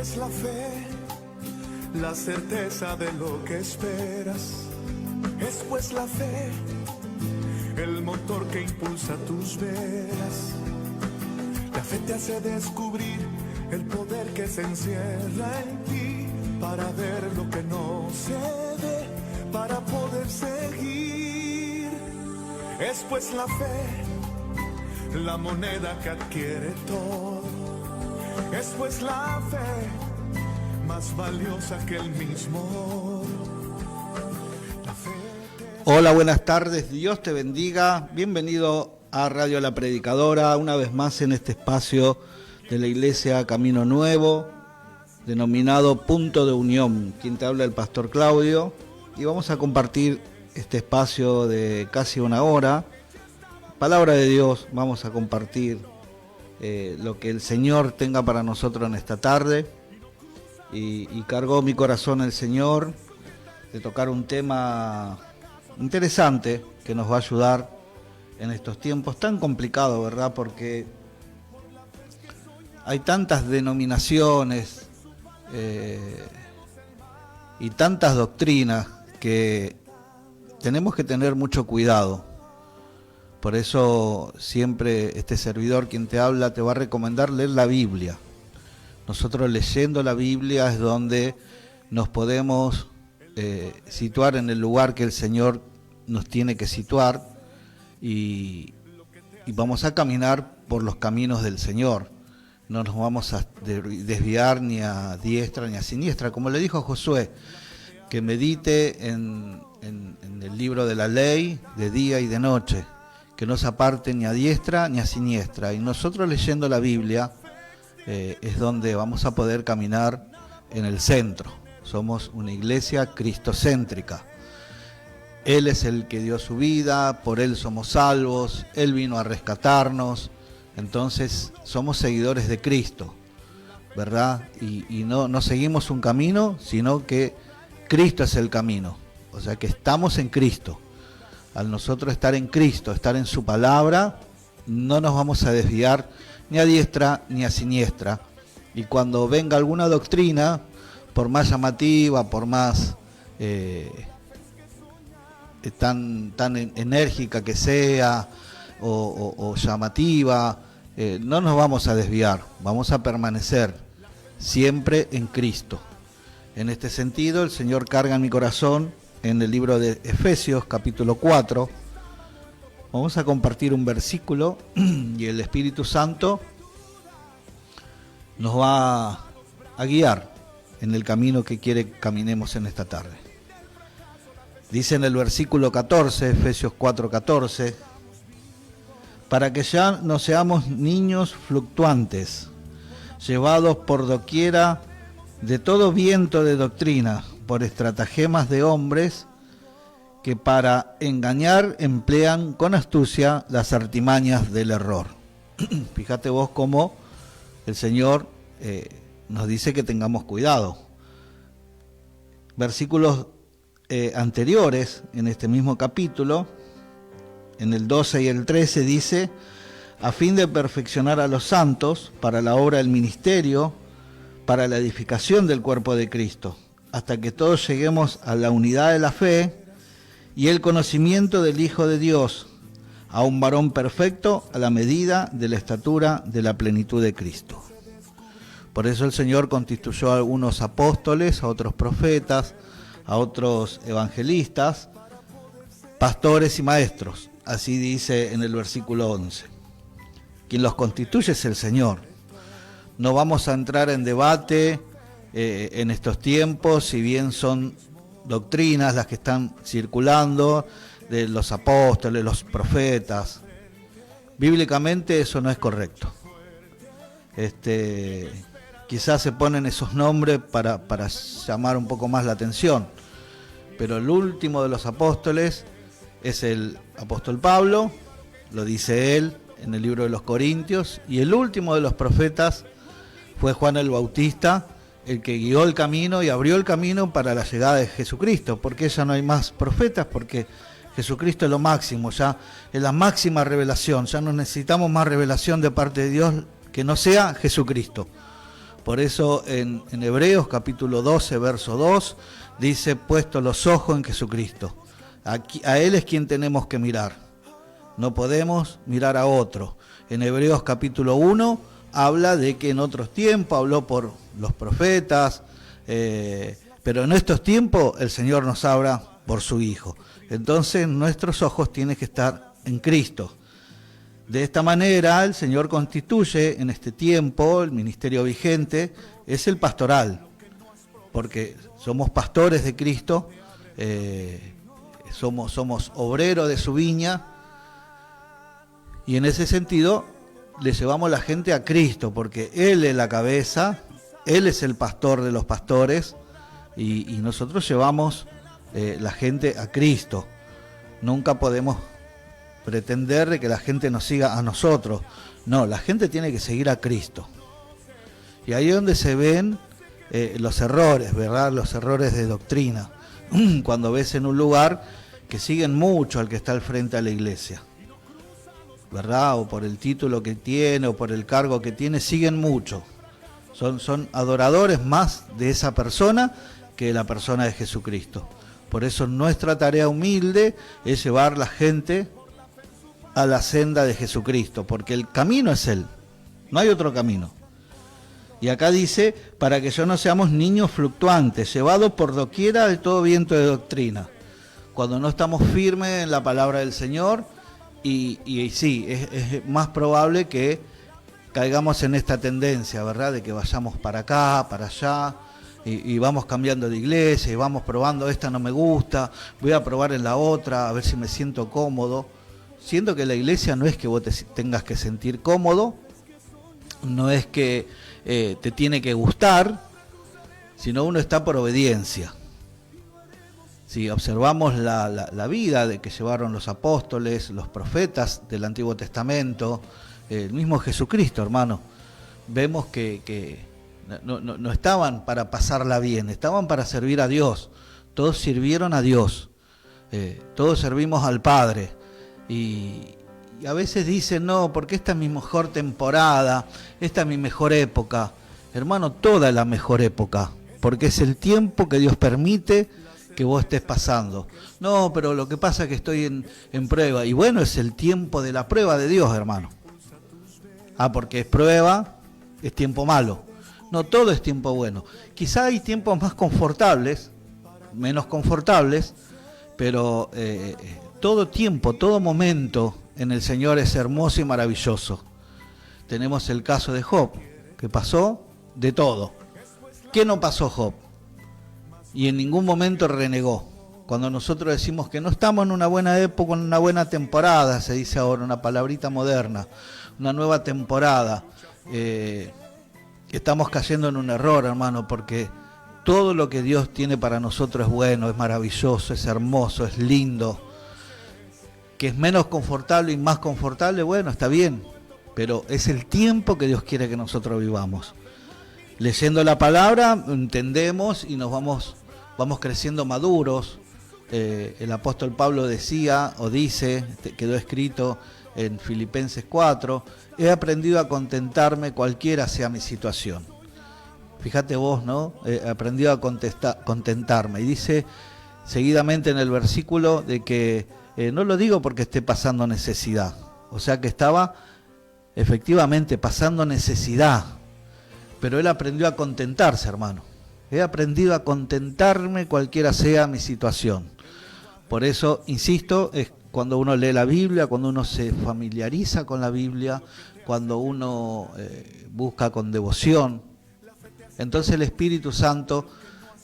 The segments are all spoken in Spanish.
pues la fe, la certeza de lo que esperas. Es pues la fe, el motor que impulsa tus velas. La fe te hace descubrir el poder que se encierra en ti, para ver lo que no se ve, para poder seguir. Es pues la fe, la moneda que adquiere todo. Es pues la fe, más valiosa que el mismo oro. La fe Hola, buenas tardes, Dios te bendiga. Bienvenido a Radio La Predicadora, una vez más en este espacio de la Iglesia Camino Nuevo, denominado Punto de Unión. Quien te habla, el Pastor Claudio, y vamos a compartir este espacio de casi una hora. Palabra de Dios, vamos a compartir lo que el Señor tenga para nosotros en esta tarde. Y cargó mi corazón el Señor de tocar un tema interesante que nos va a ayudar en estos tiempos tan complicados, ¿verdad? Porque hay tantas denominaciones y tantas doctrinas que tenemos que tener mucho cuidado. Por eso siempre este servidor, quien te habla, te va a recomendar leer la Biblia. Nosotros leyendo la Biblia es donde nos podemos situar en el lugar que el Señor nos tiene que situar y vamos a caminar por los caminos del Señor. No nos vamos a desviar ni a diestra ni a siniestra, como le dijo a Josué, que medite en el libro de la ley de día y de noche, que no se aparte ni a diestra ni a siniestra. Y nosotros leyendo la Biblia es donde vamos a poder caminar en el centro. Somos una iglesia cristocéntrica. Él es el que dio su vida, por Él somos salvos, Él vino a rescatarnos. Entonces somos seguidores de Cristo, ¿verdad? Y no seguimos un camino, sino que Cristo es el camino. O sea que estamos en Cristo. Al nosotros estar en Cristo, estar en su palabra, no nos vamos a desviar ni a diestra ni a siniestra. Y cuando venga alguna doctrina, por más llamativa, por más tan enérgica que sea o llamativa, no nos vamos a desviar, vamos a permanecer siempre en Cristo. En este sentido, el Señor carga en mi corazón en el libro de Efesios, capítulo 4. Vamos a compartir un versículo y el Espíritu Santo nos va a guiar en el camino que quiere que caminemos en esta tarde. Dice en el versículo 14, Efesios 4:14, para que ya no seamos niños fluctuantes, llevados por doquiera de todo viento de doctrina, por estratagemas de hombres que para engañar emplean con astucia las artimañas del error. Fíjate vos cómo el Señor nos dice que tengamos cuidado. Versículos anteriores en este mismo capítulo, en el 12 y el 13 dice, a fin de perfeccionar a los santos para la obra del ministerio, para la edificación del cuerpo de Cristo, hasta que todos lleguemos a la unidad de la fe y el conocimiento del Hijo de Dios, a un varón perfecto a la medida de la estatura de la plenitud de Cristo. Por eso el Señor constituyó a algunos apóstoles, a otros profetas, a otros evangelistas, pastores y maestros. Así dice en el versículo 11. Quien los constituye es el Señor. No vamos a entrar en debate en estos tiempos, si bien son doctrinas las que están circulando, de los apóstoles, los profetas. Bíblicamente eso no es correcto. Quizás se ponen esos nombres para llamar un poco más la atención, pero el último de los apóstoles es el apóstol Pablo, lo dice él en el libro de los Corintios, y el último de los profetas fue Juan el Bautista, el que guió el camino y abrió el camino para la llegada de Jesucristo, porque ya no hay más profetas, porque Jesucristo es lo máximo, ya es la máxima revelación, ya no necesitamos más revelación de parte de Dios que no sea Jesucristo. Por eso en Hebreos capítulo 12, verso 2, dice, puesto los ojos en Jesucristo. A Él es quien tenemos que mirar. No podemos mirar a otro. En Hebreos capítulo 1 habla de que en otros tiempos habló por los profetas, pero en estos tiempos el Señor nos habla por su Hijo. Entonces nuestros ojos tienen que estar en Cristo. De esta manera el Señor constituye en este tiempo, el ministerio vigente, es el pastoral, porque somos pastores de Cristo, somos obreros de su viña, y en ese sentido le llevamos la gente a Cristo, porque Él es la cabeza, Él es el pastor de los pastores, y nosotros llevamos la gente a Cristo. Nunca podemos pretender de que la gente nos siga a nosotros. No, la gente tiene que seguir a Cristo. Y ahí es donde se ven los errores, ¿verdad? Los errores de doctrina. Cuando ves en un lugar que siguen mucho al que está al frente de la iglesia, ¿verdad? O por el título que tiene, o por el cargo que tiene, siguen mucho. Son adoradores más de esa persona que de la persona de Jesucristo. Por eso nuestra tarea humilde es llevar la gente a la senda de Jesucristo, porque el camino es Él, no hay otro camino. Y acá dice, para que yo no seamos niños fluctuantes, llevados por doquiera de todo viento de doctrina. Cuando no estamos firmes en la palabra del Señor, y sí, es más probable que caigamos en esta tendencia, ¿verdad? De que vayamos para acá, para allá, y vamos cambiando de iglesia, y vamos probando, esta no me gusta, voy a probar en la otra, a ver si me siento cómodo. Siendo que la iglesia no es que vos te tengas que sentir cómodo, no es que te tiene que gustar, sino uno está por obediencia. Si observamos la vida de que llevaron los apóstoles, los profetas del Antiguo Testamento, el mismo Jesucristo, hermano, vemos que no estaban para pasarla bien, estaban para servir a Dios. Todos sirvieron a Dios, todos servimos al Padre. Y a veces dicen, no, porque esta es mi mejor temporada, esta es mi mejor época. Hermano, toda es la mejor época, porque es el tiempo que Dios permite que vos estés pasando. No, pero lo que pasa es que estoy en prueba. Y bueno, es el tiempo de la prueba de Dios, hermano. Porque es prueba, es tiempo malo. No, todo es tiempo bueno. Quizá hay tiempos más confortables, menos confortables, pero todo tiempo, todo momento en el Señor es hermoso y maravilloso. Tenemos el caso de Job, que pasó de todo. ¿Qué no pasó Job? Y en ningún momento renegó. Cuando nosotros decimos que no estamos en una buena época, en una buena temporada, se dice ahora, una palabrita moderna, una nueva temporada, estamos cayendo en un error, hermano, porque todo lo que Dios tiene para nosotros es bueno, es maravilloso, es hermoso, es lindo. Que es menos confortable y más confortable, bueno, está bien, pero es el tiempo que Dios quiere que nosotros vivamos. Leyendo la palabra entendemos y nos vamos creciendo maduros. El apóstol Pablo decía o dice, quedó escrito en Filipenses 4, he aprendido a contentarme cualquiera sea mi situación. Fíjate vos, ¿no? He aprendido a contentarme. Y dice seguidamente en el versículo de que no lo digo porque esté pasando necesidad, o sea que estaba efectivamente pasando necesidad, pero él aprendió a contentarse, hermano. He aprendido a contentarme cualquiera sea mi situación. Por eso, insisto, es cuando uno lee la Biblia, cuando uno se familiariza con la Biblia, cuando uno busca con devoción, entonces el Espíritu Santo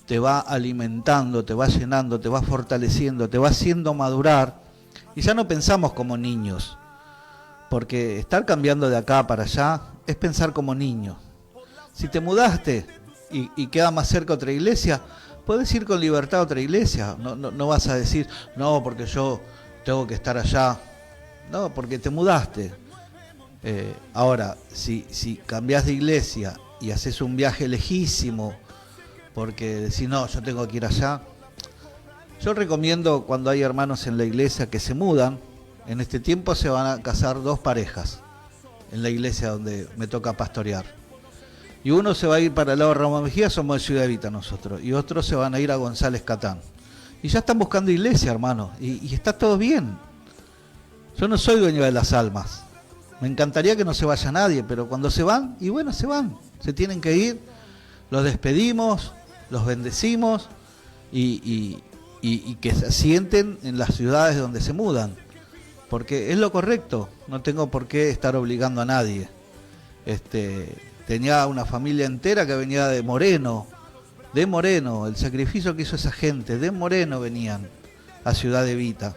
te va alimentando, te va llenando, te va fortaleciendo, te va haciendo madurar. Y ya no pensamos como niños, porque estar cambiando de acá para allá es pensar como niño. Si te mudaste y queda más cerca otra iglesia, puedes ir con libertad a otra iglesia. No vas a decir, no, porque yo tengo que estar allá. No, porque te mudaste. Ahora, si cambiás de iglesia y haces un viaje lejísimo, porque decís, no, yo tengo que ir allá. Yo recomiendo cuando hay hermanos en la iglesia que se mudan, en este tiempo se van a casar 2 parejas en la iglesia donde me toca pastorear. Y uno se va a ir para el lado de Ramos Mejía, somos de Ciudad Evita nosotros, y otros se van a ir a González Catán. Y ya están buscando iglesia, hermano, y está todo bien. Yo no soy dueño de las almas. Me encantaría que no se vaya nadie, pero cuando se van, y bueno, se van. Se tienen que ir, los despedimos, los bendecimos, y que se asienten en las ciudades donde se mudan. Porque es lo correcto, no tengo por qué estar obligando a nadie. Tenía una familia entera que venía de Moreno, el sacrificio que hizo esa gente, de Moreno venían a Ciudad Evita.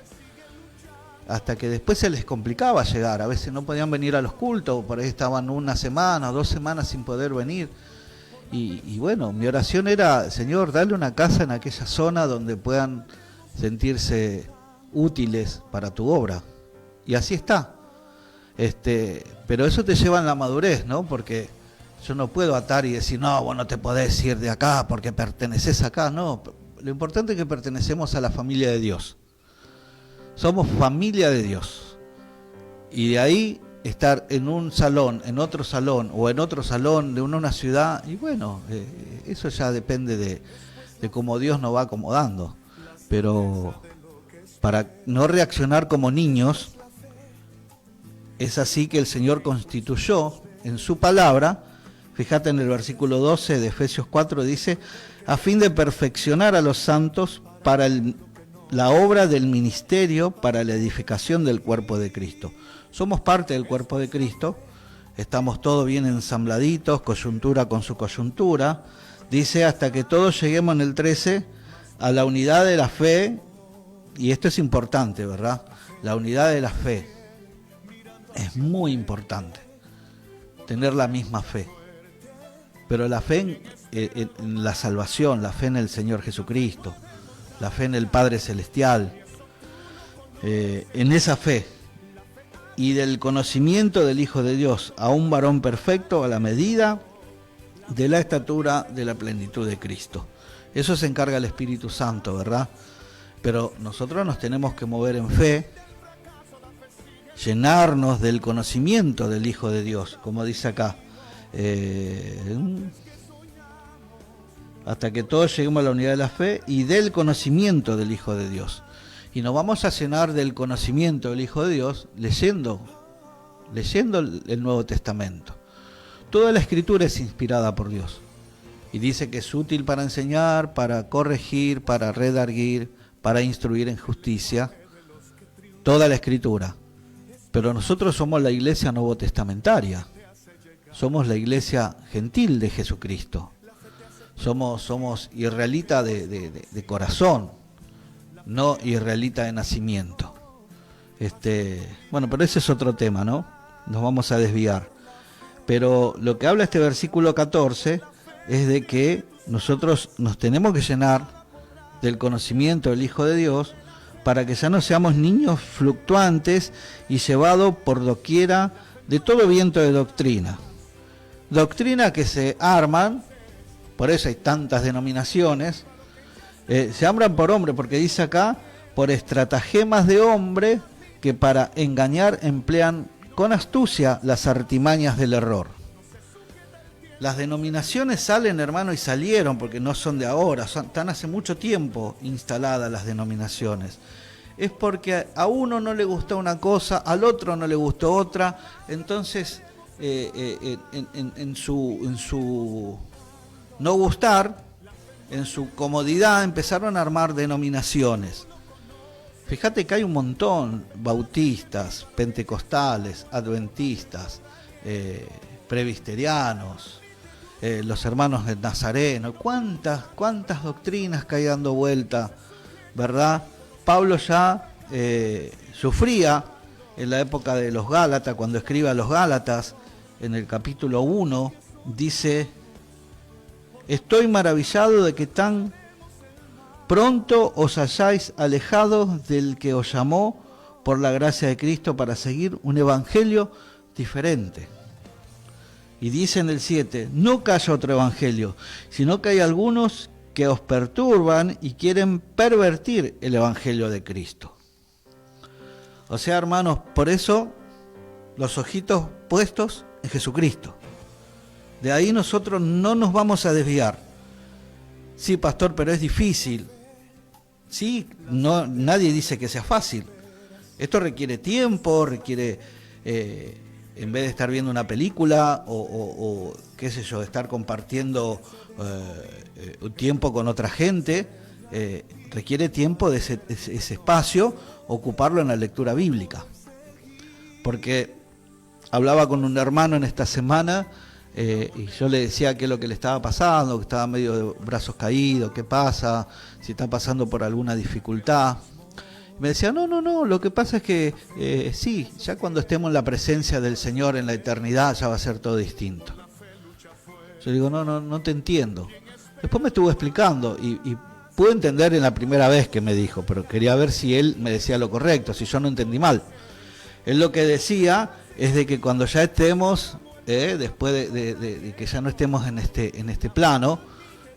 Hasta que después se les complicaba llegar, a veces no podían venir a los cultos, por ahí estaban 1 semana, 2 semanas sin poder venir. Y bueno, mi oración era, Señor, dale una casa en aquella zona donde puedan sentirse útiles para tu obra. Y así está. Pero eso te lleva en la madurez, ¿no? Porque yo no puedo atar y decir, no, vos no te podés ir de acá porque perteneces acá. No, lo importante es que pertenecemos a la familia de Dios. Somos familia de Dios. Y de ahí estar en un salón, en otro salón, o en otro salón de una ciudad, y bueno, eso ya depende de cómo Dios nos va acomodando. Pero para no reaccionar como niños, es así que el Señor constituyó en su palabra, fíjate en el versículo 12 de Efesios 4, dice, a fin de perfeccionar a los santos para la obra del ministerio, para la edificación del cuerpo de Cristo. Somos parte del cuerpo de Cristo, estamos todos bien ensambladitos, coyuntura con su coyuntura, dice, hasta que todos lleguemos en el 13 a la unidad de la fe, y esto es importante, ¿verdad? La unidad de la fe. Es muy importante tener la misma fe, pero la fe en la salvación, la fe en el Señor Jesucristo, la fe en el Padre Celestial, en esa fe y del conocimiento del Hijo de Dios a un varón perfecto a la medida de la estatura de la plenitud de Cristo. Eso se encarga el Espíritu Santo, ¿verdad? Pero nosotros nos tenemos que mover en fe, llenarnos del conocimiento del Hijo de Dios, como dice acá, hasta que todos lleguemos a la unidad de la fe y del conocimiento del Hijo de Dios. Y nos vamos a llenar del conocimiento del Hijo de Dios leyendo el Nuevo Testamento. Toda la Escritura es inspirada por Dios y dice que es útil para enseñar, para corregir, para redarguir, para instruir en justicia, toda la Escritura. Pero nosotros somos la iglesia novotestamentaria, somos la iglesia gentil de Jesucristo, somos israelita de corazón, no israelita de nacimiento. Bueno, pero ese es otro tema, ¿no? Nos vamos a desviar. Pero lo que habla este versículo 14 es de que nosotros nos tenemos que llenar del conocimiento del Hijo de Dios, para que ya no seamos niños fluctuantes y llevados por doquiera de todo viento de doctrina. Doctrina que se arman, por eso hay tantas denominaciones, se arman por hombre, porque dice acá, por estratagemas de hombre que para engañar emplean con astucia las artimañas del error. Las denominaciones salen, hermano, y salieron, porque no son de ahora, están hace mucho tiempo instaladas las denominaciones. Es porque a uno no le gustó una cosa, al otro no le gustó otra, entonces en su no gustar, en su comodidad, empezaron a armar denominaciones. Fíjate que hay un montón, bautistas, pentecostales, adventistas, presbiterianos, los hermanos del Nazareno, cuántas doctrinas que hay dando vuelta, ¿verdad? Pablo ya sufría en la época de los Gálatas, cuando escribe a los Gálatas, en el capítulo 1, dice, estoy maravillado de que tan pronto os hayáis alejado del que os llamó por la gracia de Cristo para seguir un evangelio diferente. Y dice en el 7, no que haya otro evangelio, sino que hay algunos que os perturban y quieren pervertir el evangelio de Cristo. O sea, hermanos, por eso los ojitos puestos en Jesucristo. De ahí nosotros no nos vamos a desviar. Sí, pastor, pero es difícil. Sí, no, nadie dice que sea fácil. Esto requiere tiempo, requiere, en vez de estar viendo una película o qué sé yo, estar compartiendo tiempo con otra gente, requiere tiempo de ese espacio, ocuparlo en la lectura bíblica. Porque hablaba con un hermano en esta semana y yo le decía qué es lo que le estaba pasando, que estaba medio de brazos caídos, qué pasa, si está pasando por alguna dificultad. Me decía, no, lo que pasa es que sí, ya cuando estemos en la presencia del Señor en la eternidad ya va a ser todo distinto. Yo digo, no te entiendo. Después me estuvo explicando y pude entender en la primera vez que me dijo, pero quería ver si él me decía lo correcto, si yo no entendí mal. Él lo que decía es de que cuando ya estemos, después de que ya no estemos en este plano,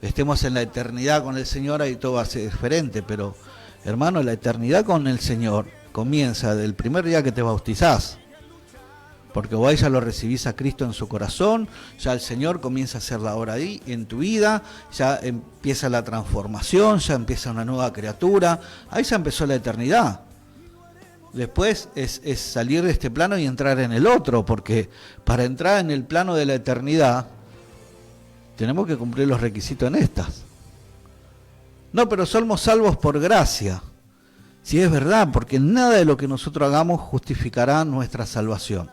estemos en la eternidad con el Señor, ahí todo va a ser diferente, pero hermano, la eternidad con el Señor comienza del primer día que te bautizás, porque vos ya lo recibís a Cristo en su corazón, ya el Señor comienza a hacer la obra ahí en tu vida, ya empieza la transformación, ya empieza una nueva criatura, ahí ya empezó la eternidad. Después es salir de este plano y entrar en el otro, porque para entrar en el plano de la eternidad tenemos que cumplir los requisitos en estas. No, pero somos salvos por gracia. Sí, es verdad, porque nada de lo que nosotros hagamos justificará nuestra salvación,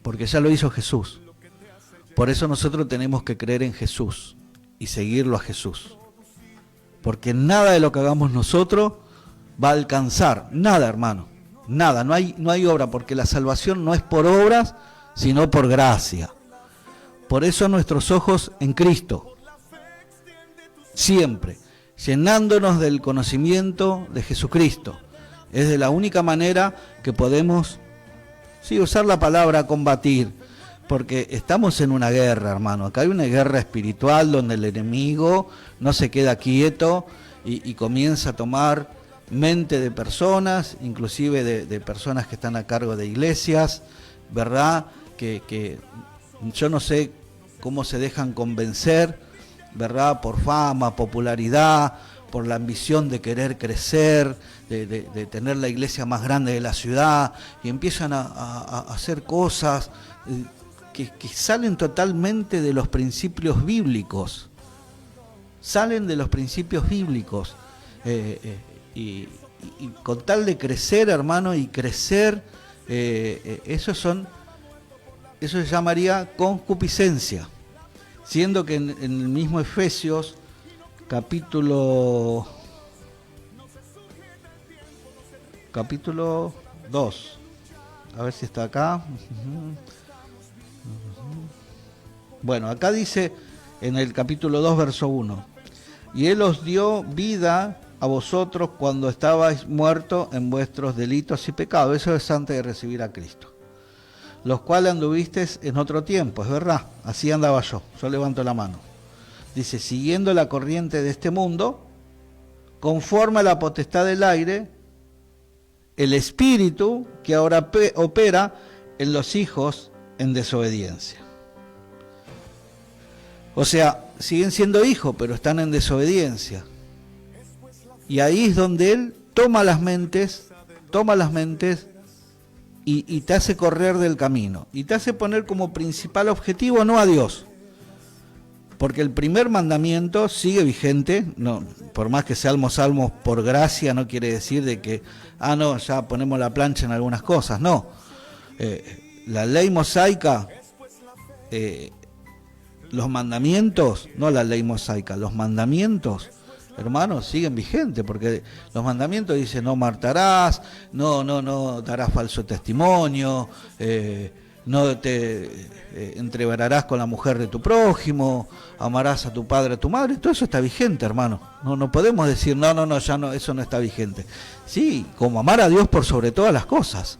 porque ya lo hizo Jesús. Por eso nosotros tenemos que creer en Jesús y seguirlo a Jesús, porque nada de lo que hagamos nosotros va a alcanzar, nada, hermano. Nada, no hay obra, porque la salvación no es por obras, sino por gracia. Por eso nuestros ojos en Cristo, siempre, llenándonos del conocimiento de Jesucristo. Es de la única manera que podemos, sí, usar la palabra combatir, porque estamos en una guerra, hermano. Acá hay una guerra espiritual donde el enemigo no se queda quieto y comienza a tomar mente de personas, inclusive de personas que están a cargo de iglesias, ¿verdad? Que yo no sé cómo se dejan convencer, ¿verdad? Por fama, popularidad, por la ambición de querer crecer, de tener la iglesia más grande de la ciudad, y empiezan a hacer cosas que salen totalmente de los principios bíblicos. Salen de los principios bíblicos. Y con tal de crecer, hermano, y crecer, eso se llamaría concupiscencia, siendo que en el mismo Efesios capítulo 2, a ver si está acá. Bueno, acá dice en el capítulo 2, verso 1, y Él os dio vida a vosotros cuando estabais muertos en vuestros delitos y pecados. Eso es antes de recibir a Cristo, los cuales anduvisteis en otro tiempo, es verdad, así andaba yo levanto la mano. Dice, siguiendo la corriente de este mundo, conforme a la potestad del aire, el espíritu que ahora opera en los hijos en desobediencia. O sea, siguen siendo hijos, pero están en desobediencia. Y ahí es donde Él toma las mentes y te hace correr del camino. Y te hace poner como principal objetivo no a Dios. Porque el primer mandamiento sigue vigente, no, por más que seamos salvos por gracia, no quiere decir de que, no, ya ponemos la plancha en algunas cosas, no. La ley mosaica, los mandamientos, no la ley mosaica, los mandamientos, hermanos, siguen vigentes, porque los mandamientos dicen no matarás, no darás falso testimonio, no te entreverarás con la mujer de tu prójimo, amarás a tu padre, a tu madre, todo eso está vigente, hermano. No podemos decir ya no, eso no está vigente. Sí, como amar a Dios por sobre todas las cosas,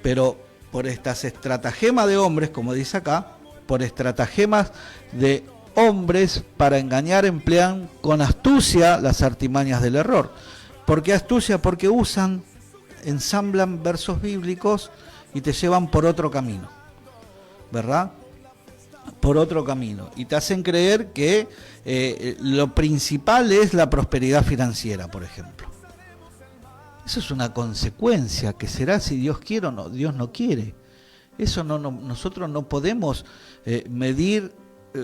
pero por estas estratagemas de hombres, como dice acá, por estratagemas de hombres para engañar, emplean con astucia las artimañas del error. ¿Por qué astucia? Porque ensamblan versos bíblicos y te llevan por otro camino, ¿verdad? por otro camino y te hacen creer que lo principal es la prosperidad financiera, por ejemplo. Eso es una consecuencia que será si Dios quiere o no. Dios no quiere. Eso nosotros no podemos medir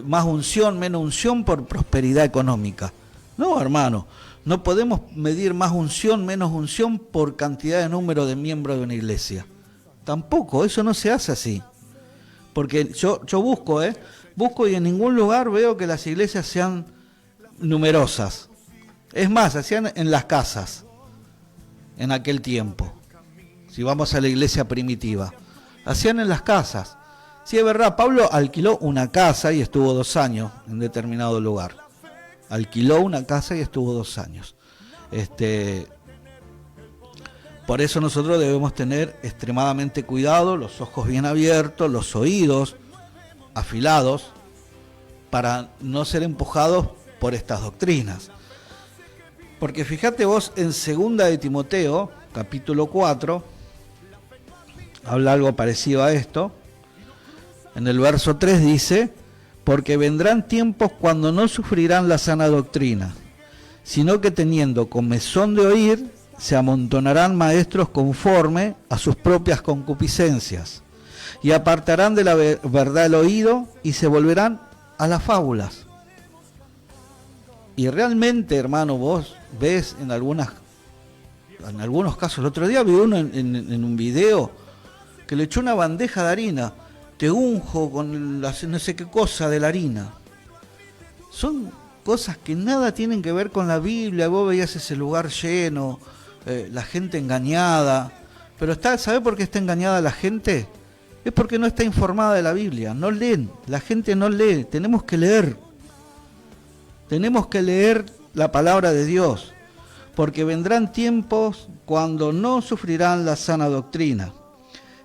más unción, menos unción por prosperidad económica. No, hermano, no podemos medir más unción, menos unción por cantidad de número de miembros de una iglesia. Tampoco, eso no se hace así. Porque yo busco y en ningún lugar veo que las iglesias sean numerosas. Es más, hacían en las casas, en aquel tiempo. Si vamos a la iglesia primitiva, hacían en las casas. Sí, es verdad, Pablo alquiló una casa y estuvo 2 años en determinado lugar. Alquiló una casa y estuvo 2 años. Por eso nosotros debemos tener extremadamente cuidado, los ojos bien abiertos, los oídos afilados, para no ser empujados por estas doctrinas. Porque fíjate vos, en 2 de Timoteo, capítulo 4, habla algo parecido a esto. En el verso 3 dice: porque vendrán tiempos cuando no sufrirán la sana doctrina, sino que teniendo comezón de oír, se amontonarán maestros conforme a sus propias concupiscencias, y apartarán de la verdad el oído, y se volverán a las fábulas. Y realmente, hermano, vos ves en algunos casos, el otro día vi uno en un video que le echó una bandeja de harina: te unjo con no sé qué cosa de la harina. Son cosas que nada tienen que ver con la Biblia. Vos veías ese lugar lleno, la gente engañada. Pero ¿sabe por qué está engañada la gente? Es porque no está informada de la Biblia, no leen, la gente no lee. Tenemos que leer la palabra de Dios, porque vendrán tiempos cuando no sufrirán la sana doctrina,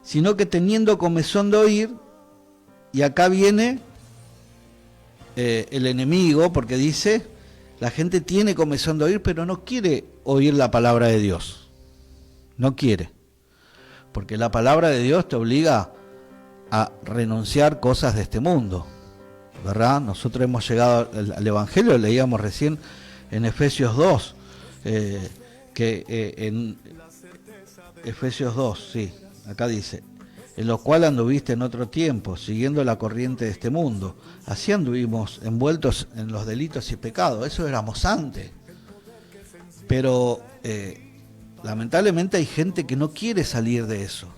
sino que teniendo comezón de oír, y acá viene el enemigo, porque dice, la gente tiene comezón de oír, pero no quiere oír la palabra de Dios, no quiere, porque la palabra de Dios te obliga a renunciar cosas de este mundo, ¿verdad? Nosotros hemos llegado al Evangelio, leíamos recién en Efesios 2, en Efesios 2, sí, acá dice: en lo cual anduviste en otro tiempo, siguiendo la corriente de este mundo. Así anduvimos envueltos en los delitos y pecados. Eso éramos antes. Pero lamentablemente hay gente que no quiere salir de eso.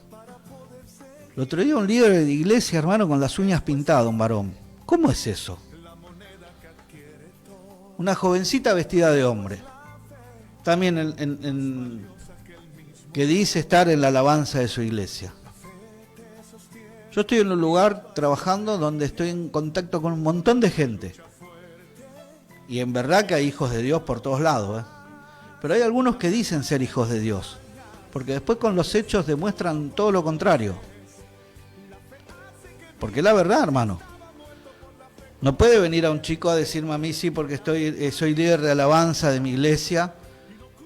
El otro día un líder de iglesia, hermano, con las uñas pintadas, un varón. ¿Cómo es eso? Una jovencita vestida de hombre. También que dice estar en la alabanza de su iglesia. Yo estoy en un lugar trabajando donde estoy en contacto con un montón de gente. Y en verdad que hay hijos de Dios por todos lados, Pero hay algunos que dicen ser hijos de Dios, porque después con los hechos demuestran todo lo contrario. Porque la verdad, hermano, no puede venir a un chico a decirme a mí sí porque soy líder de alabanza de mi iglesia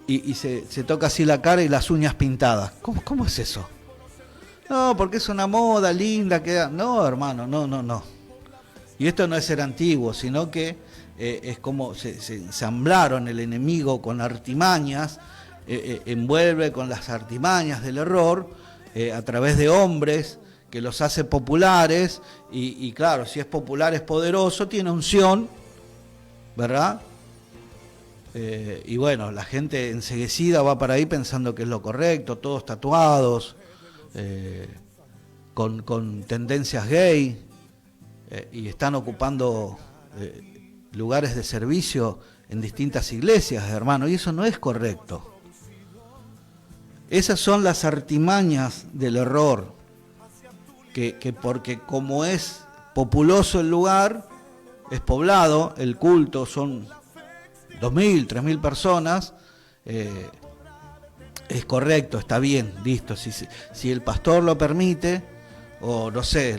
y se toca así la cara y las uñas pintadas. ¿Cómo es eso? No, porque es una moda linda. No, hermano, no. Y esto no es ser antiguo, sino que es como se ensamblaron el enemigo con artimañas, envuelve con las artimañas del error a través de hombres que los hace populares y claro, si es popular es poderoso, tiene unción, ¿verdad? Y bueno, la gente enceguecida va para ahí pensando que es lo correcto, todos tatuados, con tendencias gay, y están ocupando lugares de servicio en distintas iglesias, hermano, y eso no es correcto. Esas son las artimañas del error, que porque como es populoso el lugar, es poblado, el culto son 2.000, 3.000 personas, es correcto, está bien, listo. Si el pastor lo permite, o no sé,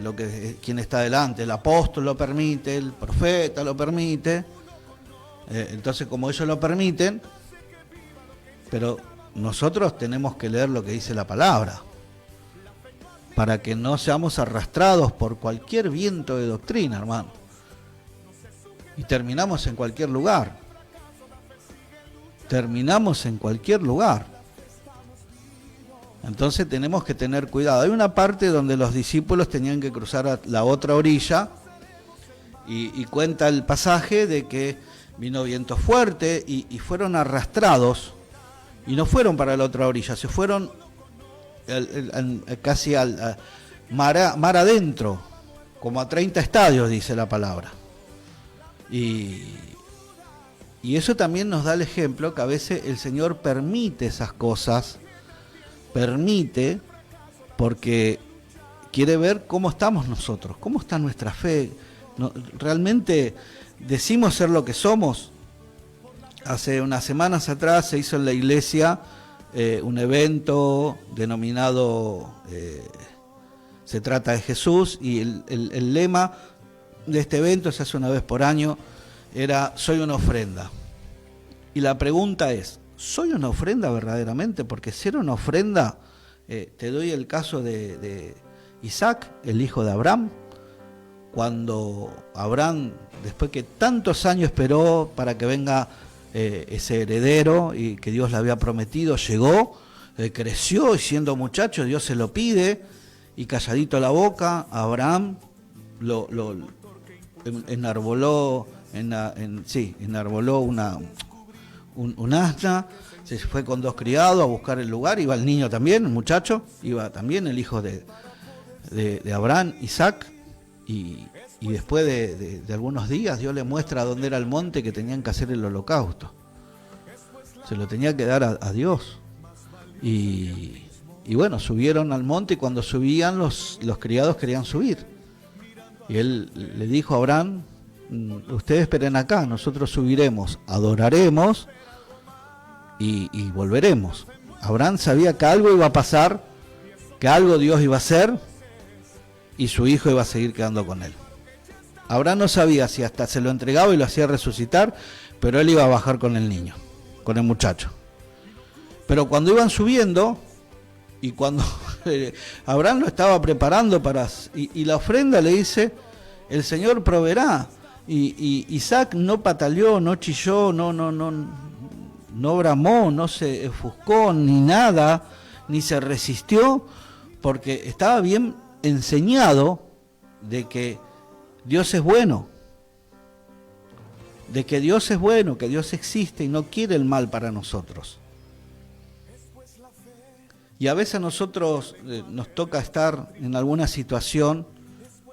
quien está delante, el apóstol lo permite, el profeta lo permite, entonces como ellos lo permiten, pero nosotros tenemos que leer lo que dice la palabra. para que no seamos arrastrados por cualquier viento de doctrina, hermano. Y terminamos en cualquier lugar. Terminamos en cualquier lugar. Entonces tenemos que tener cuidado. Hay una parte donde los discípulos tenían que cruzar a la otra orilla y cuenta el pasaje de que vino viento fuerte y fueron arrastrados y no fueron para la otra orilla, se fueron casi al mar adentro, como a 30 estadios, dice la palabra. Y eso también nos da el ejemplo que a veces el Señor permite esas cosas, permite porque quiere ver cómo estamos nosotros, cómo está nuestra fe. ¿Realmente decimos ser lo que somos? Hace unas semanas atrás se hizo en la iglesia un evento denominado Se trata de Jesús, y el lema de este evento, se hace una vez por año, era soy una ofrenda. Y la pregunta es, ¿soy una ofrenda verdaderamente? Porque ser una ofrenda, te doy el caso de Isaac, el hijo de Abraham. Cuando Abraham, después que tantos años esperó para que venga ese heredero y que Dios le había prometido, llegó, creció, y siendo muchacho Dios se lo pide, y calladito la boca, Abraham lo enarboló, enarboló un asna, se fue con 2 criados a buscar el lugar, iba el niño también, el muchacho, iba también el hijo de Abraham, Isaac, y después de algunos días Dios le muestra dónde era el monte que tenían que hacer el holocausto. Se lo tenía que dar a Dios. Y bueno, subieron al monte, y cuando subían los criados querían subir. Y él le dijo a Abraham, ustedes esperen acá, nosotros subiremos, adoraremos y volveremos. Abraham sabía que algo iba a pasar, que algo Dios iba a hacer, y su hijo iba a seguir quedando con él. Abraham no sabía si hasta se lo entregaba y lo hacía resucitar, pero él iba a bajar con el niño, con el muchacho. Pero cuando iban subiendo, y cuando Abraham lo estaba preparando y la ofrenda, le dice, el Señor proveerá. Y Isaac no pataleó, no chilló, no bramó, no se ofuscó, ni nada, ni se resistió, porque estaba bien enseñado de que Dios es bueno, que Dios existe y no quiere el mal para nosotros. Y a veces a nosotros nos toca estar en alguna situación,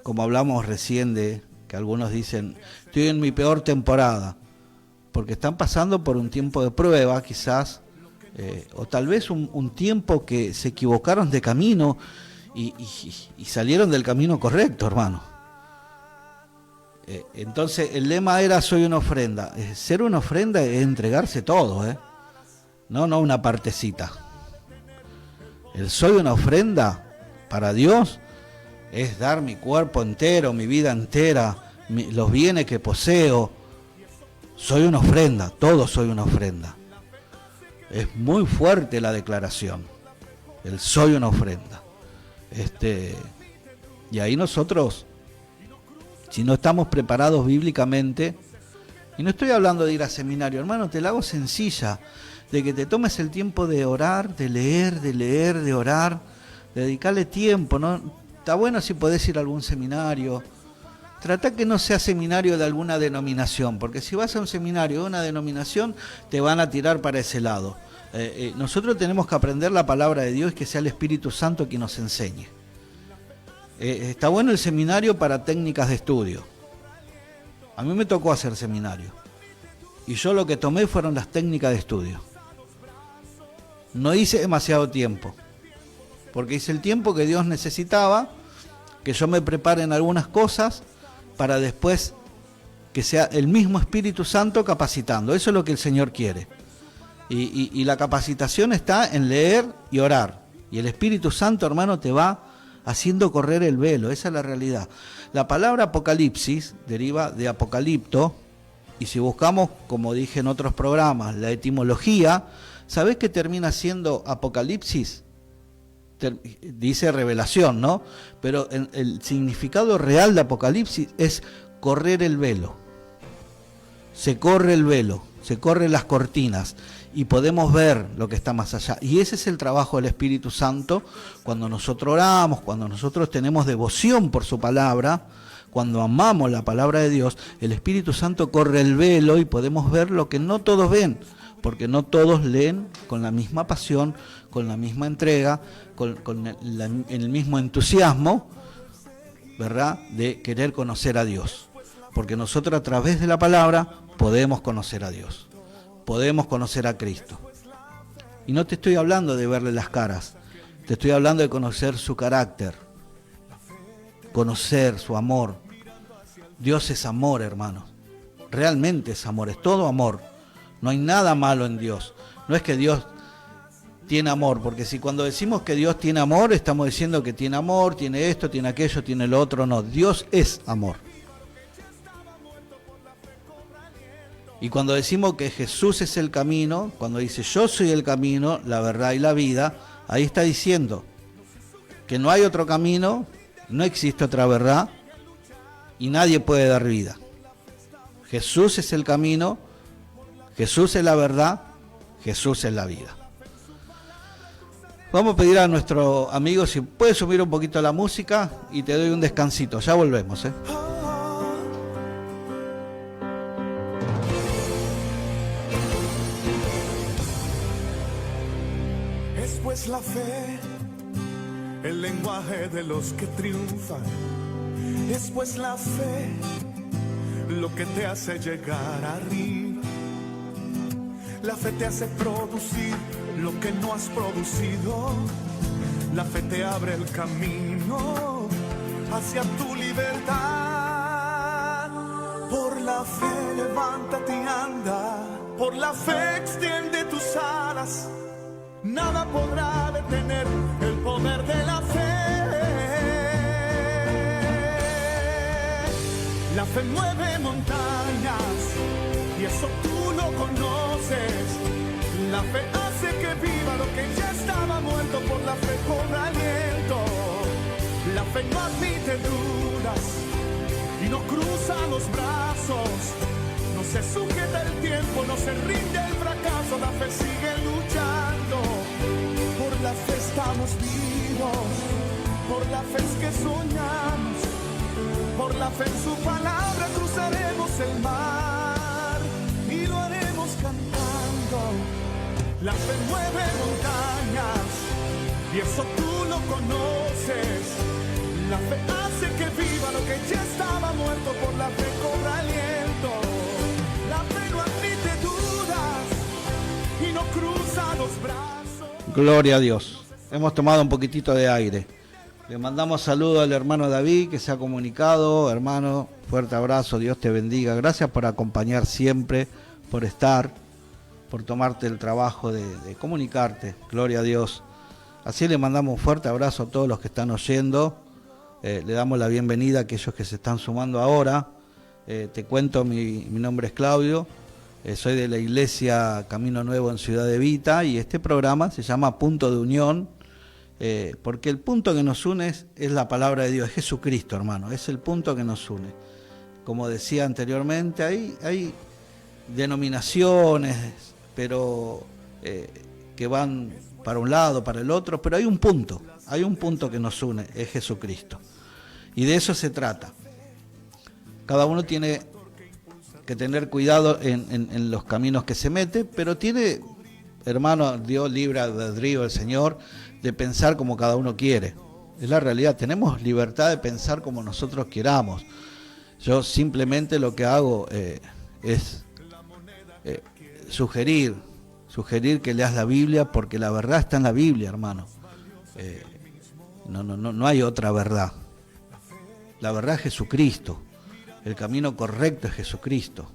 como hablamos recién de que algunos dicen, estoy en mi peor temporada, porque están pasando por un tiempo de prueba quizás, o tal vez un tiempo que se equivocaron de camino y salieron del camino correcto, hermano. Entonces el lema era soy una ofrenda. Ser una ofrenda es entregarse todo, no una partecita. El soy una ofrenda para Dios es dar mi cuerpo entero, mi vida entera, los bienes que poseo. Soy una ofrenda, todo soy una ofrenda. Es muy fuerte la declaración, el soy una ofrenda. Y ahí nosotros, si no estamos preparados bíblicamente, y no estoy hablando de ir a seminario, hermano, te la hago sencilla, de que te tomes el tiempo de orar, de leer, de orar, dedicarle tiempo, ¿no? Está bueno si podés ir a algún seminario. Trata que no sea seminario de alguna denominación, porque si vas a un seminario de una denominación, te van a tirar para ese lado. Nosotros tenemos que aprender la palabra de Dios, que sea el Espíritu Santo quien nos enseñe. Está bueno el seminario para técnicas de estudio. A mí me tocó hacer seminario, y yo lo que tomé fueron las técnicas de estudio. No hice demasiado tiempo, porque hice el tiempo que Dios necesitaba, que yo me prepare en algunas cosas, para después que sea el mismo Espíritu Santo capacitando. Eso es lo que el Señor quiere. Y la capacitación está en leer y orar. Y el Espíritu Santo, hermano, te va haciendo correr el velo. Esa es la realidad. La palabra apocalipsis deriva de apocalipto. Y si buscamos, como dije en otros programas, la etimología, ¿sabés qué termina siendo apocalipsis? dice revelación, ¿no? Pero el significado real de Apocalipsis es correr el velo. Se corre el velo, se corren las cortinas y podemos ver lo que está más allá. Y ese es el trabajo del Espíritu Santo cuando nosotros oramos, cuando nosotros tenemos devoción por su palabra, cuando amamos la palabra de Dios. El Espíritu Santo corre el velo y podemos ver lo que no todos ven, porque no todos leen con la misma pasión, con la misma entrega, con el mismo entusiasmo, ¿verdad?, de querer conocer a Dios. Porque nosotros a través de la palabra podemos conocer a Dios, podemos conocer a Cristo. Y no te estoy hablando de verle las caras, te estoy hablando de conocer su carácter, conocer su amor. Dios es amor, hermanos, realmente es amor, es todo amor. No hay nada malo en Dios. No es que Dios tiene amor, porque si cuando decimos que Dios tiene amor, estamos diciendo que tiene amor, tiene esto, tiene aquello, tiene lo otro. No, Dios es amor. Y cuando decimos que Jesús es el camino, cuando dice yo soy el camino, la verdad y la vida, ahí está diciendo que no hay otro camino, no existe otra verdad y nadie puede dar vida. Jesús es el camino, Jesús es la verdad, Jesús es la vida. Vamos a pedir a nuestro amigo si puede subir un poquito la música y te doy un descansito. Ya volvemos, Es pues la fe, el lenguaje de los que triunfan. Es pues la fe lo que te hace llegar arriba. La fe te hace producir lo que no has producido. La fe te abre el camino hacia tu libertad. Por la fe levántate y anda. Por la fe extiende tus alas. Nada podrá detener el poder de la fe. La fe mueve montañas y eso tú lo conoces. La fe hace que viva lo que ya estaba muerto. Por la fe cobra aliento. La fe no admite dudas y no cruza los brazos. No se sujeta el tiempo, no se rinde el fracaso. La fe sigue luchando. Por la fe estamos vivos. Por la fe es que soñamos. Por la fe en su palabra cruzaremos el mar y lo haremos cantando. La fe mueve montañas y eso tú lo conoces. La fe hace que viva lo que ya estaba muerto. Por la fe cobra aliento. La fe no admite dudas y no cruza los brazos. Gloria a Dios. Hemos tomado un poquitito de aire. Le mandamos saludos al hermano David que se ha comunicado. Hermano, fuerte abrazo, Dios te bendiga. Gracias por acompañar siempre, por estar, por tomarte el trabajo de comunicarte. Gloria a Dios. Así le mandamos un fuerte abrazo a todos los que están oyendo. Le damos la bienvenida a aquellos que se están sumando ahora. Te cuento, mi nombre es Claudio. Soy de la iglesia Camino Nuevo en Ciudad de Vita y este programa se llama Punto de Unión. Porque el punto que nos une es la palabra de Dios, es Jesucristo, hermano, es el punto que nos une. Como decía anteriormente, hay denominaciones, pero que van para un lado, para el otro, pero hay un punto que nos une, es Jesucristo. Y de eso se trata. Cada uno tiene que tener cuidado en los caminos que se mete, pero tiene, hermano, Dios libre albedrío el Señor de pensar como cada uno quiere. Es la realidad, tenemos libertad de pensar como nosotros queramos. Yo simplemente lo que hago es sugerir que leas la Biblia, porque la verdad está en la Biblia, hermano. No hay otra verdad. La verdad es Jesucristo. El camino correcto es Jesucristo.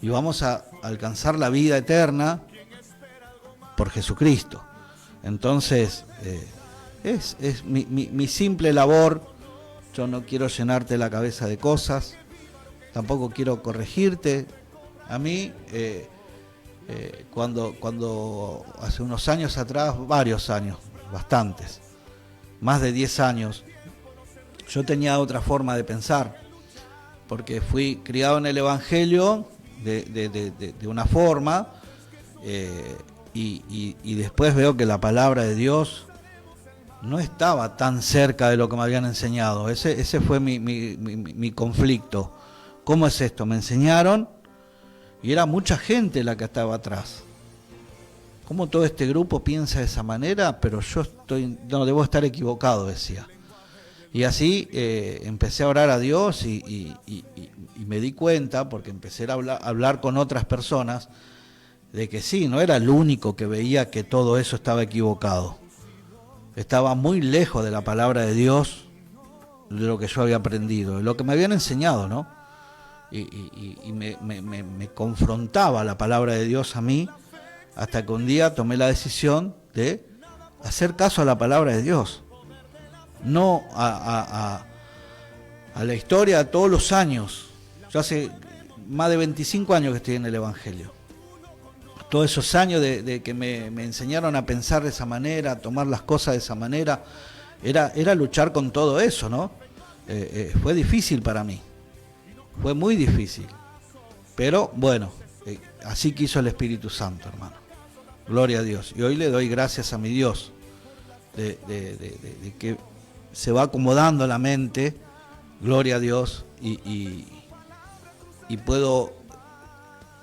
Y vamos a alcanzar la vida eterna por Jesucristo. Entonces, es mi simple labor. Yo no quiero llenarte la cabeza de cosas, tampoco quiero corregirte. A mí, cuando hace unos años atrás, varios años, bastantes, más de 10 años, yo tenía otra forma de pensar, porque fui criado en el Evangelio de una forma, y después veo que la palabra de Dios no estaba tan cerca de lo que me habían enseñado. Ese fue mi conflicto. ¿Cómo es esto? Me enseñaron y era mucha gente la que estaba atrás. ¿Cómo todo este grupo piensa de esa manera? Pero yo no debo estar equivocado, decía. Y así empecé a orar a Dios y me di cuenta, porque empecé a hablar con otras personas, de que sí, no era el único que veía que todo eso estaba equivocado. Estaba muy lejos de la palabra de Dios, de lo que yo había aprendido, de lo que me habían enseñado, ¿no? Y me confrontaba la palabra de Dios a mí, hasta que un día tomé la decisión de hacer caso a la palabra de Dios. No a la historia de todos los años. Yo hace más de 25 años que estoy en el Evangelio. Todos esos años de que me enseñaron a pensar de esa manera, a tomar las cosas de esa manera, era luchar con todo eso, ¿no? Fue difícil para mí, fue muy difícil. Pero bueno, así quiso el Espíritu Santo, hermano. Gloria a Dios. Y hoy le doy gracias a mi Dios de que se va acomodando la mente, gloria a Dios, y puedo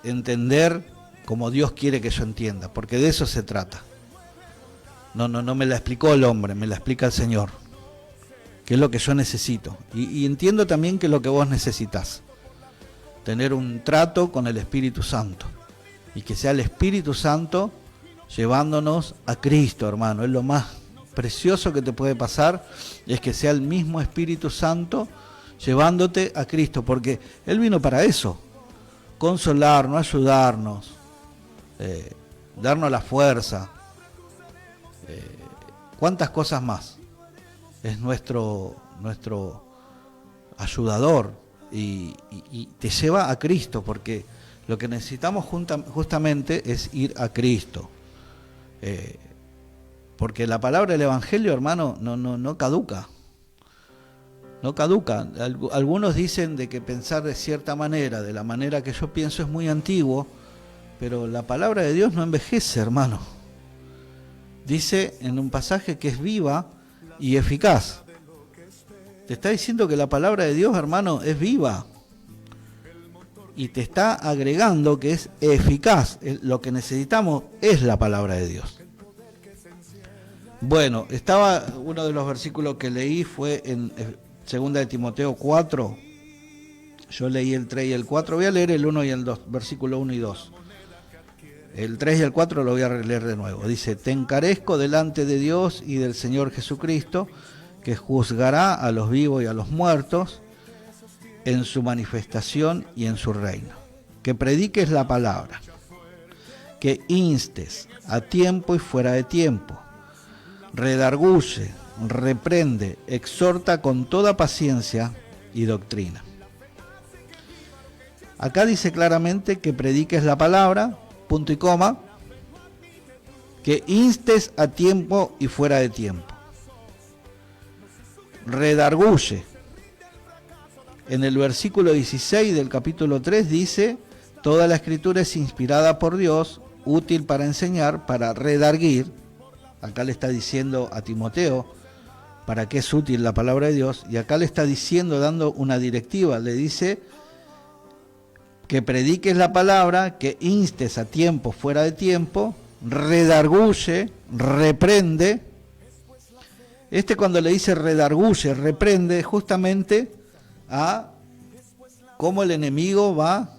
entender como Dios quiere que yo entienda, porque de eso se trata. No me la explicó el hombre, me la explica el Señor, que es lo que yo necesito. Y entiendo también que es lo que vos necesitas, tener un trato con el Espíritu Santo, y que sea el Espíritu Santo llevándonos a Cristo, hermano. Es lo más precioso que te puede pasar, es que sea el mismo Espíritu Santo llevándote a Cristo, porque Él vino para eso, consolarnos, ayudarnos, darnos la fuerza, cuántas cosas más. Es nuestro ayudador, y te lleva a Cristo, porque lo que necesitamos justamente es ir a Cristo, porque la palabra del Evangelio, hermano, no caduca. No caduca. Algunos dicen de que pensar de cierta manera, de la manera que yo pienso, es muy antiguo, pero la palabra de Dios no envejece, hermano. Dice en un pasaje que es viva y eficaz. Te está diciendo que la palabra de Dios, hermano, es viva, y te está agregando que es eficaz. Lo que necesitamos es la palabra de Dios. Bueno, uno de los versículos que leí fue en 2 de Timoteo 4. Yo leí el 3 y el 4. Voy a leer el 1 y el 2, versículo 1 y 2. El 3 y el 4 lo voy a leer de nuevo. Dice: te encarezco delante de Dios y del Señor Jesucristo, que juzgará a los vivos y a los muertos en su manifestación y en su reino. Que prediques la palabra, que instes a tiempo y fuera de tiempo, redarguye, reprende, exhorta con toda paciencia y doctrina. Acá dice claramente que prediques la palabra, punto y coma, que instes a tiempo y fuera de tiempo. Redarguye. En el versículo 16 del capítulo 3 dice: toda la escritura es inspirada por Dios, útil para enseñar, para redarguir. Acá le está diciendo a Timoteo para qué es útil la palabra de Dios, y acá le está diciendo, dando una directiva, le dice que prediques la palabra, que instes a tiempo, fuera de tiempo, redarguye, reprende. Cuando le dice redarguye, reprende, justamente a cómo el enemigo va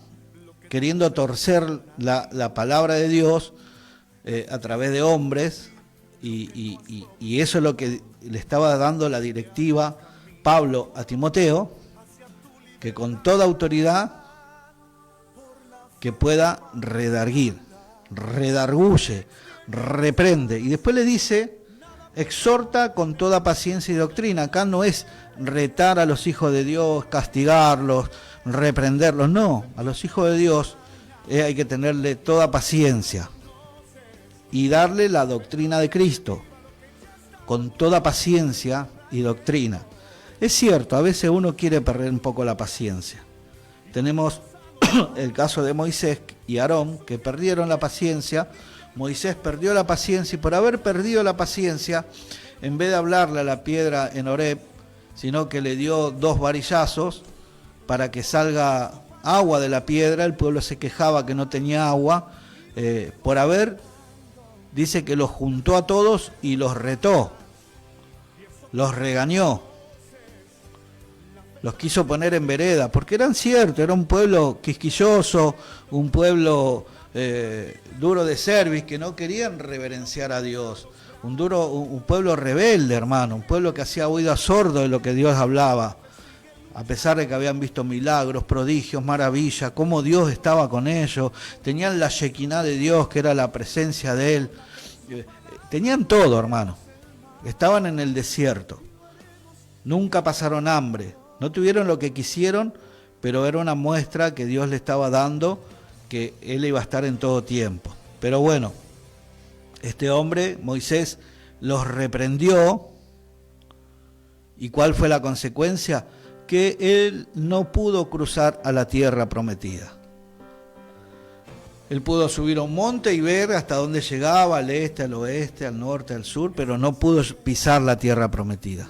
queriendo torcer la palabra de Dios a través de hombres, y eso es lo que le estaba dando la directiva Pablo a Timoteo, que con toda autoridad que pueda redarguir, redarguye, reprende, y después le dice: exhorta con toda paciencia y doctrina. Acá no es retar a los hijos de Dios, castigarlos, reprenderlos, no. A los hijos de Dios hay que tenerle toda paciencia y darle la doctrina de Cristo, con toda paciencia y doctrina. Es cierto, a veces uno quiere perder un poco la paciencia. Tenemos el caso de Moisés y Aarón, que perdieron la paciencia. Moisés perdió la paciencia, y por haber perdido la paciencia, en vez de hablarle a la piedra en Horeb, sino que le dio 2 varillazos para que salga agua de la piedra. El pueblo se quejaba que no tenía agua, por haber, dice que los juntó a todos y los retó, los regañó, los quiso poner en vereda, porque eran ciertos, era un pueblo quisquilloso, un pueblo duro de cerviz, que no querían reverenciar a Dios, un pueblo rebelde, hermano, un pueblo que hacía oídos sordos de lo que Dios hablaba, a pesar de que habían visto milagros, prodigios, maravillas, cómo Dios estaba con ellos, tenían la Shekinah de Dios, que era la presencia de Él, tenían todo, hermano, estaban en el desierto, nunca pasaron hambre, no tuvieron lo que quisieron, pero era una muestra que Dios le estaba dando, que Él iba a estar en todo tiempo. Pero bueno, este hombre, Moisés, los reprendió. ¿Y cuál fue la consecuencia? Que él no pudo cruzar a la tierra prometida. Él pudo subir a un monte y ver hasta dónde llegaba, al este, al oeste, al norte, al sur, pero no pudo pisar la tierra prometida.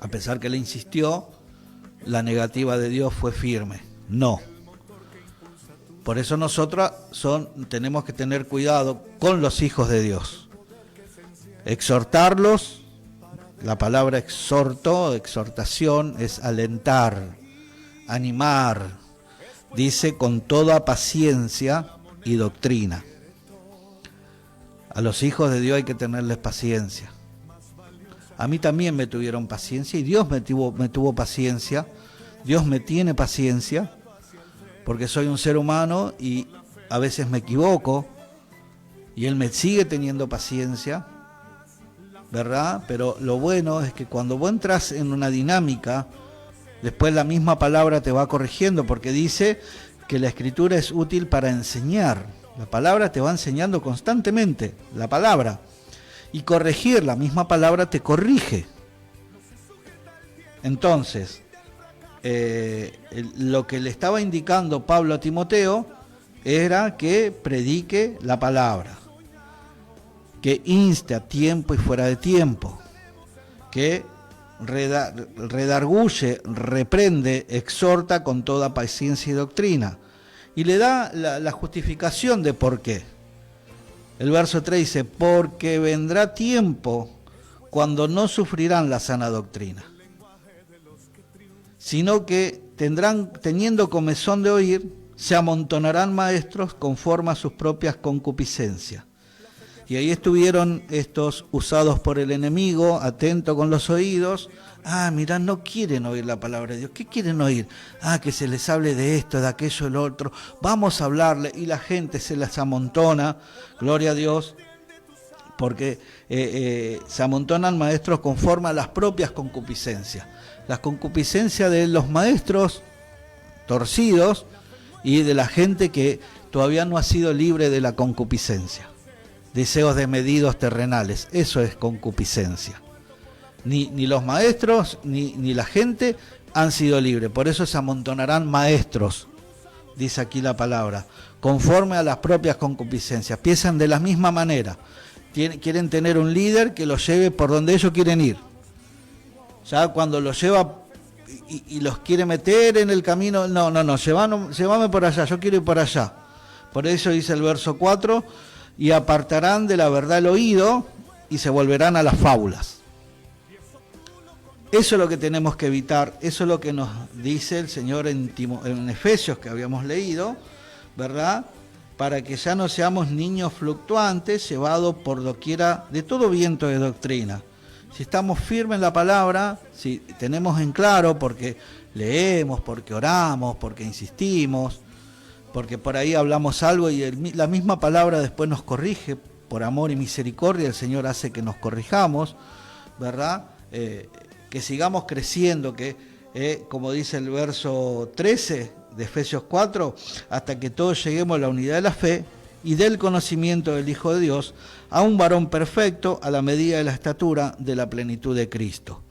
A pesar que le insistió, la negativa de Dios fue firme. No. Por eso nosotros tenemos que tener cuidado con los hijos de Dios. Exhortarlos, la palabra exhortación es alentar, animar, dice con toda paciencia y doctrina. A los hijos de Dios hay que tenerles paciencia. A mí también me tuvieron paciencia y Dios me tuvo paciencia. Dios me tiene paciencia porque soy un ser humano y a veces me equivoco y Él me sigue teniendo paciencia, ¿verdad? Pero lo bueno es que cuando vos entras en una dinámica, después la misma palabra te va corrigiendo, porque dice que la Escritura es útil para enseñar. La palabra te va enseñando constantemente, la palabra. Y corregir, la misma palabra te corrige. Entonces, lo que le estaba indicando Pablo a Timoteo era que predique la palabra, que inste a tiempo y fuera de tiempo, que redarguye, reprende, exhorta con toda paciencia y doctrina. Y le da la justificación de por qué. El verso 3 dice, porque vendrá tiempo cuando no sufrirán la sana doctrina, sino que teniendo comezón de oír, se amontonarán maestros conforme a sus propias concupiscencias. Y ahí estuvieron estos usados por el enemigo, atentos con los oídos. Mirá, no quieren oír la palabra de Dios. ¿Qué quieren oír? Que se les hable de esto, de aquello, del otro. Vamos a hablarle. Y la gente se las amontona, gloria a Dios, porque se amontonan maestros conforme a las propias concupiscencias. Las concupiscencias de los maestros torcidos y de la gente que todavía no ha sido libre de la concupiscencia. Deseos desmedidos terrenales, eso es concupiscencia. Ni los maestros ni la gente han sido libres, por eso se amontonarán maestros, dice aquí la palabra, conforme a las propias concupiscencias. Piensan de la misma manera, quieren tener un líder que los lleve por donde ellos quieren ir. Ya cuando los lleva y los quiere meter en el camino, no, llévame por allá, yo quiero ir por allá. Por eso dice el verso 4, y apartarán de la verdad el oído y se volverán a las fábulas. Eso es lo que tenemos que evitar, eso es lo que nos dice el Señor en Efesios, que habíamos leído, ¿verdad? Para que ya no seamos niños fluctuantes, llevados por doquiera de todo viento de doctrina. Si estamos firmes en la palabra, si tenemos en claro, porque leemos, porque oramos, porque insistimos, porque por ahí hablamos algo y la misma palabra después nos corrige, por amor y misericordia el Señor hace que nos corrijamos, ¿verdad? Que sigamos creciendo, que como dice el verso 13 de Efesios 4, hasta que todos lleguemos a la unidad de la fe y del conocimiento del Hijo de Dios, a un varón perfecto a la medida de la estatura de la plenitud de Cristo.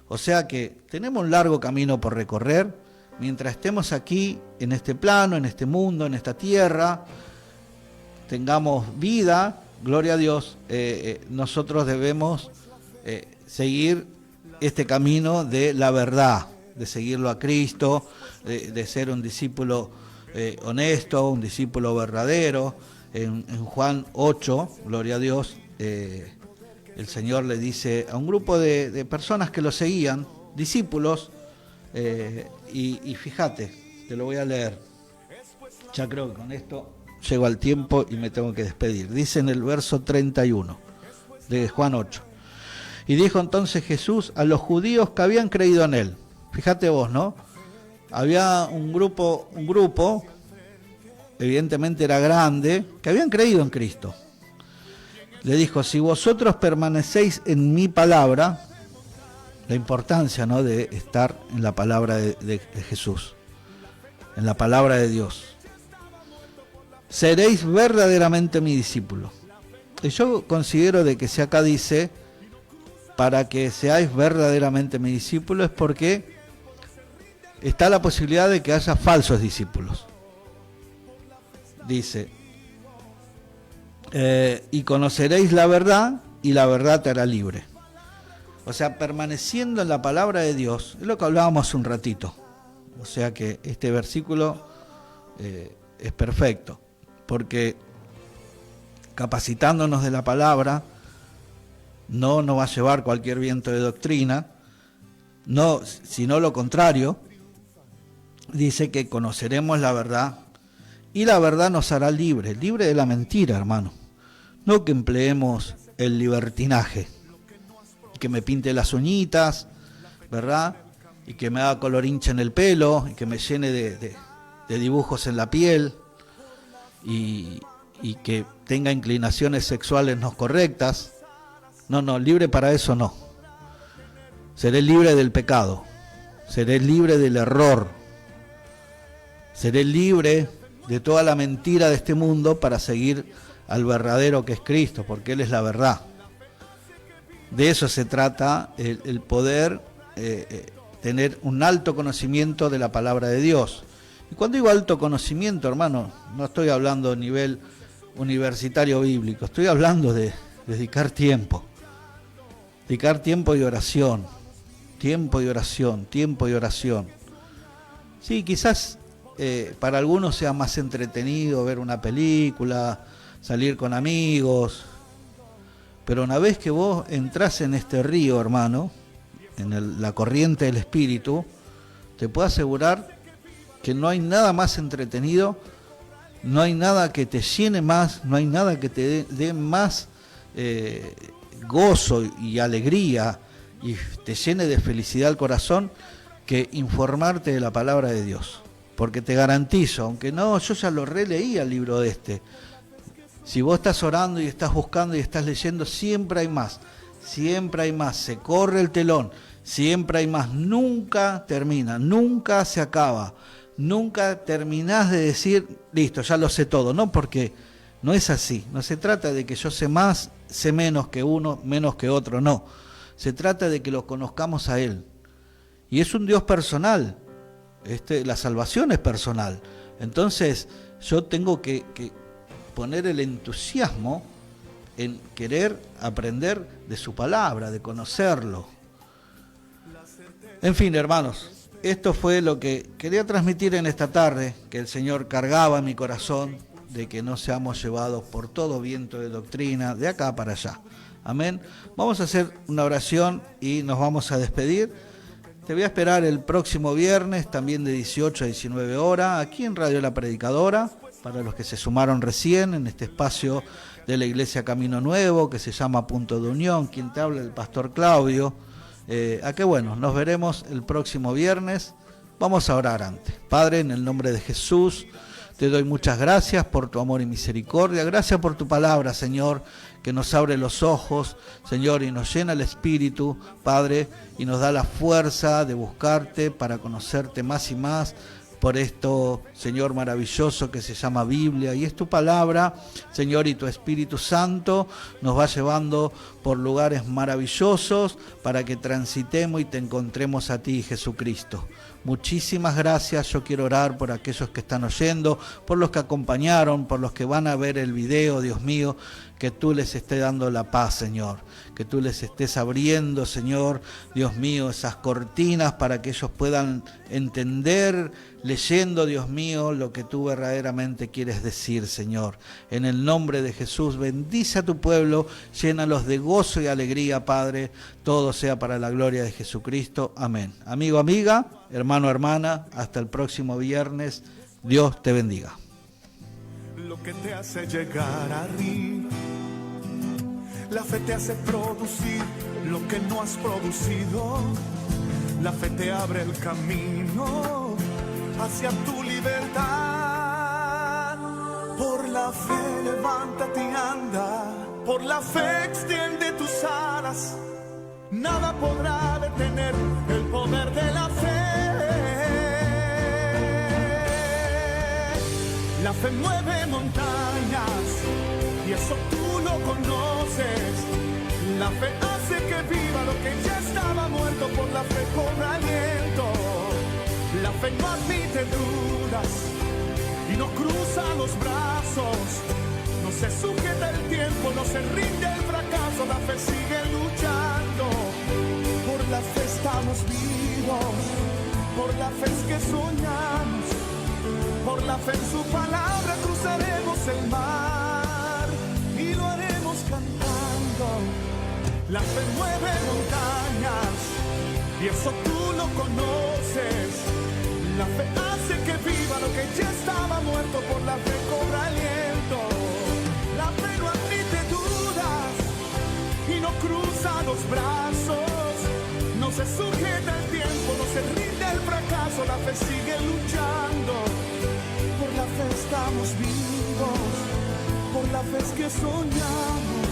O sea que tenemos un largo camino por recorrer. Mientras estemos aquí, en este plano, en este mundo, en esta tierra, tengamos vida, gloria a Dios, nosotros debemos seguir este camino de la verdad, de seguirlo a Cristo, de ser un discípulo honesto, un discípulo verdadero. En Juan 8, gloria a Dios, el Señor le dice a un grupo de personas que lo seguían, discípulos, y fíjate, te lo voy a leer, ya creo que con esto llego al tiempo y me tengo que despedir. Dice en el verso 31 de Juan 8, y dijo entonces Jesús a los judíos que habían creído en él. Fíjate vos, ¿no? Había un grupo, evidentemente era grande, que habían creído en Cristo. Le dijo, si vosotros permanecéis en mi palabra, la importancia, ¿no?, de estar en la palabra de Jesús, en la palabra de Dios, seréis verdaderamente mi discípulo. Y yo considero de que si acá dice, para que seáis verdaderamente mi discípulo, es porque está la posibilidad de que haya falsos discípulos. Dice, y conoceréis la verdad, y la verdad te hará libre. O sea, permaneciendo en la palabra de Dios, es lo que hablábamos hace un ratito. O sea que este versículo es perfecto, porque capacitándonos de la palabra, no nos va a llevar cualquier viento de doctrina, no, sino lo contrario. Dice que conoceremos la verdad, y la verdad nos hará libre de la mentira, hermano. No que empleemos el libertinaje, que me pinte las uñitas, ¿verdad? Y que me haga colorincha en el pelo, y que me llene de dibujos en la piel, y que tenga inclinaciones sexuales no correctas. No, libre para eso no. Seré libre del pecado, seré libre del error, seré libre de toda la mentira de este mundo para seguir al verdadero que es Cristo, porque Él es la verdad. De eso se trata, el poder tener un alto conocimiento de la palabra de Dios. Y cuando digo alto conocimiento, hermano, no estoy hablando a nivel universitario bíblico, estoy hablando de dedicar tiempo y oración, tiempo y oración. Sí, quizás para algunos sea más entretenido ver una película, salir con amigos, pero una vez que vos entrás en este río, hermano, en la corriente del Espíritu, te puedo asegurar que no hay nada más entretenido, no hay nada que te llene más, no hay nada que te dé más gozo y alegría y te llene de felicidad el corazón que informarte de la palabra de Dios. Porque te garantizo, aunque no, yo ya lo releí al libro este, si vos estás orando y estás buscando y estás leyendo, siempre hay más, se corre el telón, siempre hay más, nunca termina, nunca se acaba, nunca terminás de decir, listo, ya lo sé todo, no, porque no es así, no se trata de que yo sé más, sé menos que uno, menos que otro, no, se trata de que lo conozcamos a Él, y es un Dios personal, la salvación es personal, entonces yo tengo que poner el entusiasmo en querer aprender de su palabra, de conocerlo. En fin, hermanos, esto fue lo que quería transmitir en esta tarde, que el Señor cargaba en mi corazón, de que no seamos llevados por todo viento de doctrina, de acá para allá. Amén. Vamos a hacer una oración y nos vamos a despedir. Te voy a esperar el próximo viernes, también de 18 a 19 horas, aquí en Radio La Predicadora, para los que se sumaron recién en este espacio de la Iglesia Camino Nuevo, que se llama Punto de Unión. Quien te habla, el pastor Claudio. A que bueno, nos veremos el próximo viernes. Vamos a orar antes. Padre, en el nombre de Jesús, te doy muchas gracias por tu amor y misericordia. Gracias por tu palabra, Señor, que nos abre los ojos, Señor, y nos llena el espíritu, Padre, y nos da la fuerza de buscarte para conocerte más y más, por esto, Señor, maravilloso que se llama Biblia, y es tu palabra, Señor, y tu Espíritu Santo nos va llevando por lugares maravillosos para que transitemos y te encontremos a ti, Jesucristo. Muchísimas gracias. Yo quiero orar por aquellos que están oyendo, por los que acompañaron, por los que van a ver el video, Dios mío, que tú les estés dando la paz, Señor, que tú les estés abriendo, Señor, Dios mío, esas cortinas para que ellos puedan entender, leyendo, Dios mío, lo que tú verdaderamente quieres decir, Señor. En el nombre de Jesús, bendice a tu pueblo, llénalos de gozo y alegría, Padre, todo sea para la gloria de Jesucristo. Amén. Amigo, amiga, hermano, hermana, hasta el próximo viernes. Dios te bendiga. Lo que te hace llegar arriba, la fe te hace producir lo que no has producido. La fe te abre el camino hacia tu libertad. Por la fe levántate y anda, por la fe extiende tus alas. Nada podrá detener el poder de la fe. La fe mueve montañas y eso tú lo conoces. La fe hace que viva lo que ya estaba muerto, por la fe cobra aliento. La fe no admite dudas y no cruza los brazos. No se sujeta el tiempo, no se rinde el fracaso. La fe sigue luchando. Por la fe estamos vivos, por la fe es que soñamos. Por la fe en su palabra cruzaremos el mar y lo haremos cantando. La fe mueve montañas y eso tú lo conoces. La fe hace que viva lo que ya estaba muerto, por la fe cobra aliento. La fe no admite dudas y no cruza los brazos. No se sujeta el tiempo, no se rinde el fracaso. La fe sigue luchando. Por la fe estamos vivos, por la fe es que soñamos.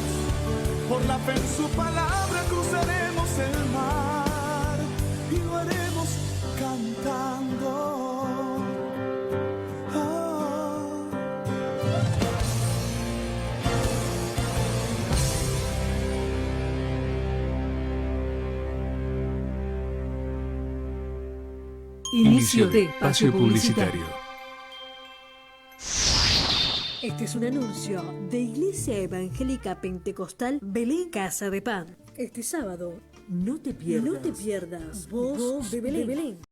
Por la fe en su palabra cruzaremos el mar y lo haremos cantando. Inicio de espacio publicitario. Este es un anuncio de Iglesia Evangélica Pentecostal Belén Casa de Pan. Este sábado, no te pierdas Voz de Belén.